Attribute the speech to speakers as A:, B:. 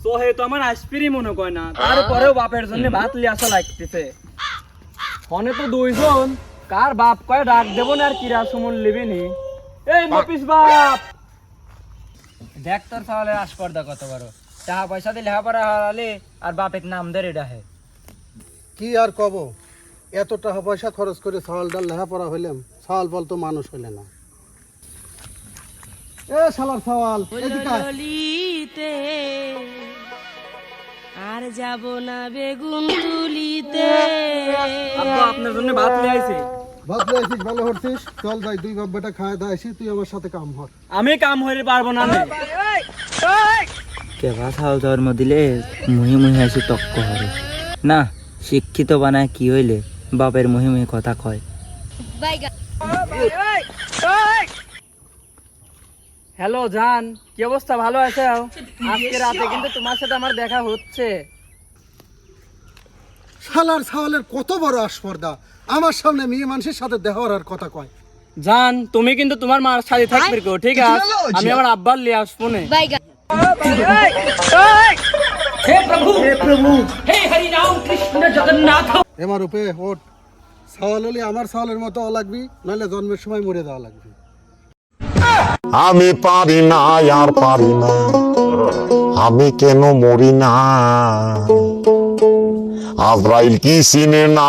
A: সোহে তো আমার আসপিরি মনে কয় না, তারপরেও বাপের জন্য ভাত লিয়ে আসা লাগতেছে। ফোনে তো দুইজন, কার বাপ কয় ডাক দেব না আর কিরা সুমন লিবিনি। এই মপিস বাপ, দেখ তোর তাহলে আসপর্দা কত বড়। টাকা পয়সা দিয়ে লেখাপড়া হারালে আর বাপের নাম ধরে ডাহে।
B: কি আর কব, এত টাকা পয়সা খরচ করে চাউল ডাল লেখাপড়া হইলাম, চাউল বল তো মানুষ হইলে না। এ শালার চাওয়াল, এদিকে আয়।
C: ললিতে আর যাব না বেগুন তুলিতে।
A: আব্বা আপনার জন্য ভাত নিয়ে আইছি।
B: ভাত লইছিস, ভালো হচ্ছিস, চল যাই দুই বাপ বেটা খায় দায় আসি, তুই আমার সাথে কাম হর।
A: আমি কাম হইতে পারবো না।
D: কেবা চাউল ধর্ম দিলে মুহি মুহি আসি তক্ক হরে না। শিক্ষিত বানায় কি হইলে বাপের মুহি মুহি কথা কয়।
A: হ্যালো জান, কি অবস্থা, ভালো আছো? আজকে রাতে কিন্তু তোমার সাথে আমার দেখা হচ্ছে।
B: শালার চাওয়ালের কত বড় আসপর্দা, আমার সামনে মেয়ে মানুষের সাথে দেখা হওয়ার কথা কয়।
A: জান, তুমি কিন্তু তোমার মার সাথে থাকবে গো, ঠিক আছে? আমি আমার আব্বার লিয়ে আসবো না।
B: এমার রূপে ওঠ, চাওয়াল হলে আমার চাওয়ালের মতো লাগবি, নাহলে জন্মের সময় মরে যাওয়া লাগবে।
E: আমি পারি না আর পারি না, আমি কেন মরি না, আজরাইল কি চিনে না।